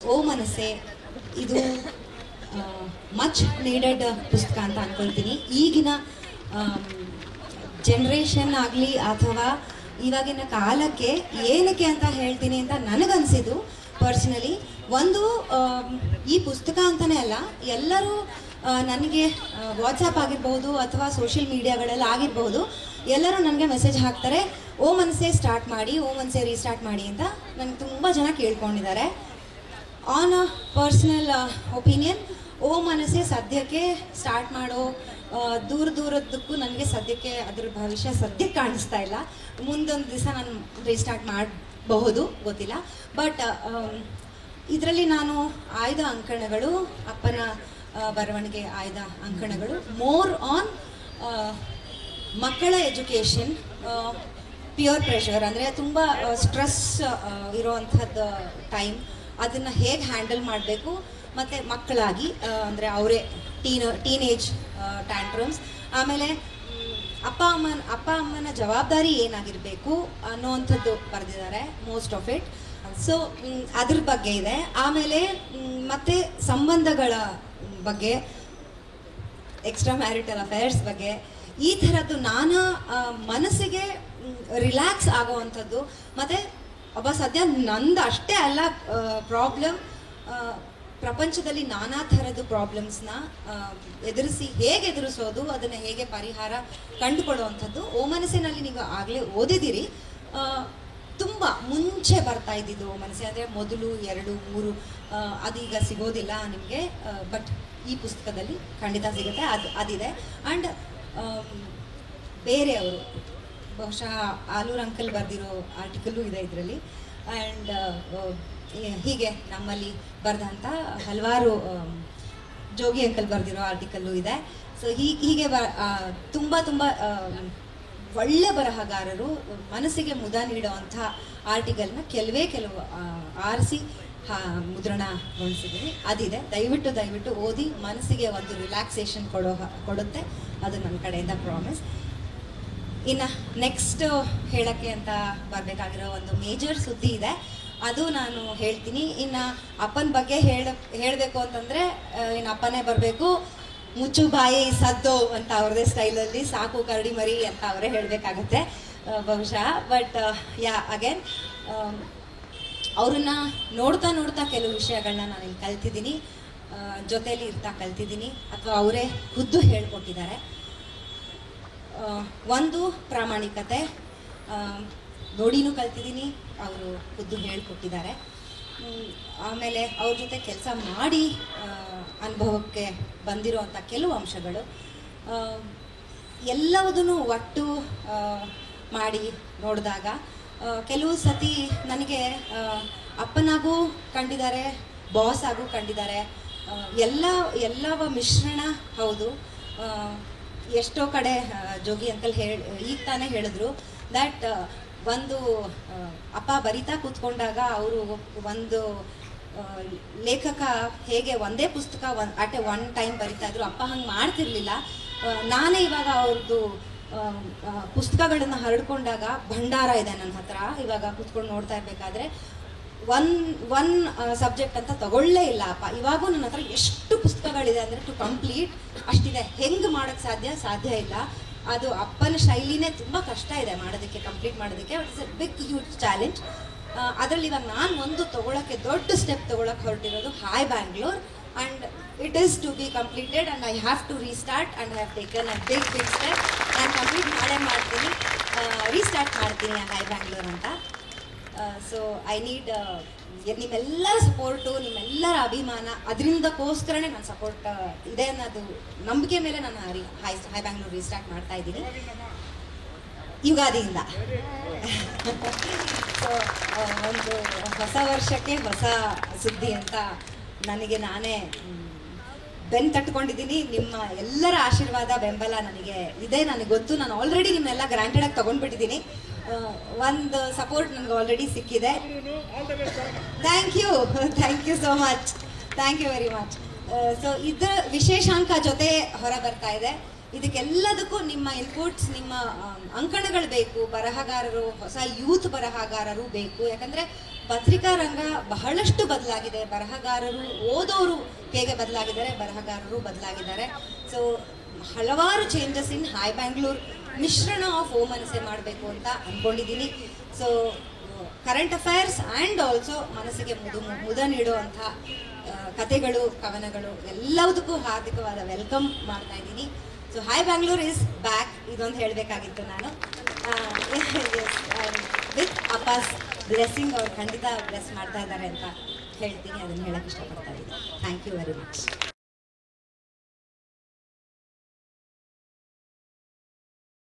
ಓ ಮನಸ್ಸೆ ಇದು much needed ಪುಸ್ತಕ ಅಂತ ಅನ್ಕೊಳ್ತೀನಿ. ಈಗಿನ ಜನ್ರೇಷನ್ ಆಗಲಿ ಅಥವಾ ಇವಾಗಿನ ಕಾಲಕ್ಕೆ ಏನಕ್ಕೆ ಅಂತ ಹೇಳ್ತೀನಿ ಅಂತ ನನಗನ್ಸಿದ್ದು ಪರ್ಸ್ನಲಿ. ಒಂದು ಈ ಪುಸ್ತಕ ಅಂತಲೇ ಅಲ್ಲ, ಎಲ್ಲರೂ ನನಗೆ ವಾಟ್ಸಪ್ ಆಗಿರ್ಬೋದು ಅಥವಾ ಸೋಷಿಯಲ್ ಮೀಡಿಯಾಗಳಲ್ಲಿ ಆಗಿರ್ಬೋದು, ಎಲ್ಲರೂ ನನಗೆ ಮೆಸೇಜ್ ಹಾಕ್ತಾರೆ, ಓ ಮನಸ್ಸೇ ಸ್ಟಾರ್ಟ್ ಮಾಡಿ, ಓ ಮನಸ್ಸೇ ರೀಸ್ಟಾರ್ಟ್ ಮಾಡಿ ಅಂತ ನನಗೆ ತುಂಬ ಜನ ಕೇಳ್ಕೊಂಡಿದ್ದಾರೆ. ಆನ್ ಅ ಪರ್ಸ್ನಲ್ ಒಪಿನಿಯನ್, ಓ ಮನಸ್ಸೇ ಸದ್ಯಕ್ಕೆ ಸ್ಟಾರ್ಟ್ ಮಾಡೋ ದೂರದಕ್ಕೂ ನನಗೆ ಸದ್ಯಕ್ಕೆ ಅದ್ರ ಭವಿಷ್ಯ ಸದ್ಯಕ್ಕೆ ಕಾಣಿಸ್ತಾ ಇಲ್ಲ. ಮುಂದೊಂದು ದಿವಸ ನಾನು ರೀಸ್ಟಾರ್ಟ್ ಮಾಡಬಹುದು, ಗೊತ್ತಿಲ್ಲ. ಬಟ್ ಇದರಲ್ಲಿ ನಾನು ಆಯ್ದ ಅಂಕಣಗಳು, ಅಪ್ಪನ ಬರವಣಿಗೆ ಆಯ್ದ ಅಂಕಣಗಳು ಮೋರ್ ಆನ್ ಮಕ್ಕಳ ಎಜುಕೇಷನ್, ಪ್ಯೂರ್ ಪ್ರೆಷರ್ ಅಂದರೆ ತುಂಬ ಸ್ಟ್ರೆಸ್ ಇರೋವಂಥದ್ದು ಟೈಮ್, ಅದನ್ನು ಹೇಗೆ ಹ್ಯಾಂಡಲ್ ಮಾಡಬೇಕು, ಮತ್ತು ಮಕ್ಕಳಾಗಿ ಅಂದರೆ ಅವರೇ ಟೀನೇಜ್ ಟ್ಯಾಂಟ್ರಮ್ಸ್, ಆಮೇಲೆ ಅಪ್ಪ ಅಮ್ಮನ ಜವಾಬ್ದಾರಿ ಏನಾಗಿರಬೇಕು ಅನ್ನೋವಂಥದ್ದು ಬರೆದಿದ್ದಾರೆ ಮೋಸ್ಟ್ ಆಫ್ ಇಟ್. ಸೊ ಅದ್ರ ಬಗ್ಗೆ ಇದೆ. ಆಮೇಲೆ ಮತ್ತು ಸಂಬಂಧಗಳ ಬಗ್ಗೆ, ಎಕ್ಸ್ಟ್ರಾ ಮ್ಯಾರಿಟಲ್ ಅಫೇರ್ಸ್ ಬಗ್ಗೆ, ಈ ಥರದ್ದು ನಾನಾ ಮನಸ್ಸಿಗೆ ರಿಲ್ಯಾಕ್ಸ್ ಆಗೋವಂಥದ್ದು. ಮತ್ತು ಸದ್ಯ ನಂದು ಅಷ್ಟೇ ಅಲ್ಲ ಪ್ರಾಬ್ಲಮ್, ಪ್ರಪಂಚದಲ್ಲಿ ನಾನಾ ಥರದ ಪ್ರಾಬ್ಲಮ್ಸ್ನ ಹೇಗೆ ಎದುರಿಸೋದು, ಅದನ್ನು ಹೇಗೆ ಪರಿಹಾರ ಕಂಡುಕೊಡುವಂಥದ್ದು. ಓ ಮನಸ್ಸಿನಲ್ಲಿ ನೀವು ಆಗಲೇ ಓದಿದ್ದೀರಿ, ತುಂಬ ಮುಂಚೆ ಬರ್ತಾ ಇದ್ದಿದ್ದು ಓ ಮನಸ್ಸೆ. ಅಂದರೆ ಮೊದಲು 2, 3 ಅದೀಗ ಸಿಗೋದಿಲ್ಲ ನಿಮಗೆ, ಬಟ್ ಈ ಪುಸ್ತಕದಲ್ಲಿ ಖಂಡಿತ ಸಿಗುತ್ತೆ, ಅದಿದೆ. ಆ್ಯಂಡ್ ಬೇರೆಯವರು, ಬಹುಶಃ ಆಲೂರ್ ಅಂಕಲ್ ಬರೆದಿರೋ ಆರ್ಟಿಕಲ್ಲು ಇದೆ ಇದರಲ್ಲಿ. ಆ್ಯಂಡ್ ಹೀಗೆ ನಮ್ಮಲ್ಲಿ ಬರೆದಂಥ ಹಲವಾರು ಜೋಗಿ ಅಂಕಲ್ ಬರೆದಿರೋ ಆರ್ಟಿಕಲ್ಲು ಇದೆ. ಸೊ ಹೀಗೆ ತುಂಬ ಒಳ್ಳೆ ಬರಹಗಾರರು ಮನಸ್ಸಿಗೆ ಮುದ ನೀಡುವಂಥ ಆರ್ಟಿಕಲ್ನ ಕೆಲವು ಆರಿಸಿ ಮುದ್ರಣಗೊಳಿಸಿದ್ದೀನಿ, ಅದಿದೆ. ದಯವಿಟ್ಟು ಓದಿ, ಮನಸ್ಸಿಗೆ ಒಂದು ರಿಲ್ಯಾಕ್ಸೇಷನ್ ಕೊಡುತ್ತೆ. ಅದು ನನ್ನ ಕಡೆಯಿಂದ ಪ್ರಾಮಿಸ್. ಇನ್ನು ನೆಕ್ಸ್ಟ್ ಹೇಳೋಕ್ಕೆ ಅಂತ ಬರಬೇಕಾಗಿರೋ ಒಂದು ಮೇಜರ್ ಸುದ್ದಿ ಇದೆ, ಅದು ನಾನು ಹೇಳ್ತೀನಿ. ಇನ್ನು ಅಪ್ಪನ ಬಗ್ಗೆ ಹೇಳಬೇಕು ಅಂತಂದರೆ ಇನ್ನು ಅಪ್ಪನೇ ಬರಬೇಕು. ಮುಚ್ಚು ಬಾಯಿ ಸದ್ದು ಅಂತ ಅವ್ರದ್ದೇ ಸ್ಟೈಲಲ್ಲಿ, ಸಾಕು ಕರಡಿ ಮರಿ ಅಂತ ಅವರೇ ಹೇಳಬೇಕಾಗತ್ತೆ ಬಹುಶಃ. ಬಟ್ ಅಗೇನ್ ಅವ್ರನ್ನ ನೋಡ್ತಾ ಕೆಲವು ವಿಷಯಗಳನ್ನ ನಾನು ಇಲ್ಲಿ ಕಲ್ತಿದ್ದೀನಿ, ಜೊತೆಯಲ್ಲಿ ಇರ್ತಾ ಕಲ್ತಿದ್ದೀನಿ, ಅಥವಾ ಅವರೇ ಖುದ್ದು ಹೇಳ್ಕೊಟ್ಟಿದ್ದಾರೆ. ಒಂದು ಪ್ರಾಮಾಣಿಕತೆ ನೋಡಿನೂ ಕಲ್ತಿದ್ದೀನಿ, ಅವರು ಖುದ್ದು ಹೇಳ್ಕೊಟ್ಟಿದ್ದಾರೆ. ಆಮೇಲೆ ಅವ್ರ ಜೊತೆ ಕೆಲಸ ಮಾಡಿ ಅನುಭವಕ್ಕೆ ಬಂದಿರೋವಂಥ ಕೆಲವು ಅಂಶಗಳು, ಎಲ್ಲವುದನ್ನು ಒಟ್ಟು ಮಾಡಿ ನೋಡಿದಾಗ ಕೆಲವು ಸತಿ ನನಗೆ ಅಪ್ಪನಾಗೂ ಕಂಡಿದ್ದಾರೆ, ಬಾಸ್ ಆಗೂ ಕಂಡಿದ್ದಾರೆ. ಎಲ್ಲವ ಮಿಶ್ರಣ. ಹೌದು, ಎಷ್ಟೋ ಕಡೆ ಜೋಗಿ ಅಂಕಲ್ ಈಗ ತಾನೇ ಹೇಳಿದ್ರು ದ್ಯಾಟ್ ಒಂದು ಅಪ್ಪ ಬರಿತಾ ಕೂತ್ಕೊಂಡಾಗ ಅವರು ಒಂದು ಲೇಖಕ ಹೇಗೆ ಒಂದೇ ಪುಸ್ತಕ ಅಟ್ ಎ ಒನ್ ಟೈಮ್ ಬರಿತಾ ಇದ್ರು, ಅಪ್ಪ ಹಂಗೆ ಮಾಡ್ತಿರ್ಲಿಲ್ಲ. ನಾನೇ ಇವಾಗ ಅವ್ರದ್ದು ಪುಸ್ತಕಗಳನ್ನು ಹರಡ್ಕೊಂಡಾಗ ಭಂಡಾರ ಇದೆ ನನ್ನ ಹತ್ರ. ಇವಾಗ ಕೂತ್ಕೊಂಡು ನೋಡ್ತಾ ಇರಬೇಕಾದ್ರೆ ಒನ್ ಸಬ್ಜೆಕ್ಟ್ ಅಂತ ತಗೊಳ್ಳೇ ಇಲ್ಲ ಅಪ್ಪ. ಇವಾಗೂ ನನ್ನ ಹತ್ರ ಎಷ್ಟು ಪುಸ್ತಕಗಳಿದೆ ಅಂದರೆ ಟು ಕಂಪ್ಲೀಟ್ ಅಷ್ಟಿದೆ. ಹೆಂಗೆ ಮಾಡೋಕ್ಕೆ ಸಾಧ್ಯ ಇಲ್ಲ. ಅದು ಅಪ್ಪನ ಶೈಲಿನೇ ತುಂಬ ಕಷ್ಟ ಇದೆ ಮಾಡೋದಕ್ಕೆ, ಕಂಪ್ಲೀಟ್ ಮಾಡೋದಕ್ಕೆ. But it's a big huge challenge. ಅದರಲ್ಲಿ ಇವಾಗ ನಾನು ಒಂದು ತೊಗೊಳಕ್ಕೆ ದೊಡ್ಡ ಸ್ಟೆಪ್ ತೊಗೊಳಕ್ಕೆ ಹೊರಟಿರೋದು hi Bangalore, and it is to be completed and I have to restart and I have taken a big step. ನಾನು ಕಂಪ್ಲೀಟ್ ಮಾಡ್ತೀನಿ, ರೀಸ್ಟಾರ್ಟ್ ಮಾಡ್ತೀನಿ ಹಾಯ್ ಬ್ಯಾಂಗ್ಳೂರ್ ಅಂತ. ಸೊ ಐ ನೀಡ್ ನಿಮ್ಮೆಲ್ಲರ ಸಪೋರ್ಟು, ನಿಮ್ಮೆಲ್ಲರ ಅಭಿಮಾನ. ಅದರಿಂದಕ್ಕೋಸ್ಕರನೇ ನನ್ನ ಸಪೋರ್ಟ್ ಇದೆ ಅನ್ನೋದು ನಂಬಿಕೆ ಮೇಲೆ ನಾನು ಹಾಯ್ ಬ್ಯಾಂಗ್ಳೂರ್ ರೀಸ್ಟಾರ್ಟ್ ಮಾಡ್ತಾ ಇದ್ದೀನಿ ಯುಗಾದಿಯಿಂದ. ಸೊ ಒಂದು ಹೊಸ ವರ್ಷಕ್ಕೆ ಹೊಸ ಸುದ್ದಿ ಅಂತ ನನಗೆ ನಾನೇ ಬೆನ್ನು ತಟ್ಕೊಂಡಿದ್ದೀನಿ. ನಿಮ್ಮ ಎಲ್ಲರ ಆಶೀರ್ವಾದ, ಬೆಂಬಲ ನನಗೆ ಇದೆ, ನನಗೆ ಗೊತ್ತು. ನಾನು ಆಲ್ರೆಡಿ ನಿಮ್ಮೆಲ್ಲ ಗ್ರಾಂಟೆಡಾಗಿ ತೊಗೊಂಡ್ಬಿಟ್ಟಿದ್ದೀನಿ. ಒಂದು ಸಪೋರ್ಟ್ ನನಗೆ ಆಲ್ರೆಡಿ ಸಿಕ್ಕಿದೆ. Thank you so much, thank you very much. So ಇದರ ವಿಶೇಷಾಂಕ ಜೊತೆ ಹೊರ ಬರ್ತಾ ಇದೆ. ಇದಕ್ಕೆಲ್ಲದಕ್ಕೂ ನಿಮ್ಮ ಇನ್ಪುಟ್ಸ್, ನಿಮ್ಮ ಅಂಕಣಗಳು ಬೇಕು. ಬರಹಗಾರರು, ಹೊಸ ಯೂತ್ ಬರಹಗಾರರು ಬೇಕು. ಯಾಕಂದರೆ ಪತ್ರಿಕಾ ರಂಗ ಬಹಳಷ್ಟು ಬದಲಾಗಿದೆ. ಬರಹಗಾರರು, ಓದೋರು ಹೇಗೆ ಬದಲಾಗಿದ್ದಾರೆ, ಬರಹಗಾರರು ಬದಲಾಗಿದ್ದಾರೆ. ಸೊ ಹಲವಾರು ಚೇಂಜಸ್ ಇನ್ ಹಾಯ್ ಬ್ಯಾಂಗ್ಳೂರ್, ಮಿಶ್ರಣ ಆಫ್ ಓ ಮನಸ್ಸೆ ಮಾಡಬೇಕು ಅಂತ ಅಂದ್ಕೊಂಡಿದ್ದೀನಿ. So current affairs and also ಮನಸ್ಸಿಗೆ ಮುದ ನೀಡುವಂಥ ಕಥೆಗಳು, ಕವನಗಳು ಎಲ್ಲದಕ್ಕೂ ಹಾರ್ದಿಕವಾದ ವೆಲ್ಕಮ್ ಮಾಡ್ತಾ ಇದ್ದೀನಿ. So hi Bangalore is back, ಇದೊಂದು ಹೇಳಬೇಕಾಗಿತ್ತು ನಾನು. ವಿತ್ ಅಪ್ಪಾಸ್ ಬ್ಲೆಸ್ಸಿಂಗ್, ಅವ್ರು ಖಂಡಿತ ಬ್ಲೆಸ್ ಮಾಡ್ತಾ ಇದ್ದಾರೆ ಅಂತ ಹೇಳ್ತೀನಿ. ಅದನ್ನು ಹೇಳಕ್ಕೆ ಇಷ್ಟಪಡ್ತಾ ಇದ್ದೀನಿ. Thank you very much.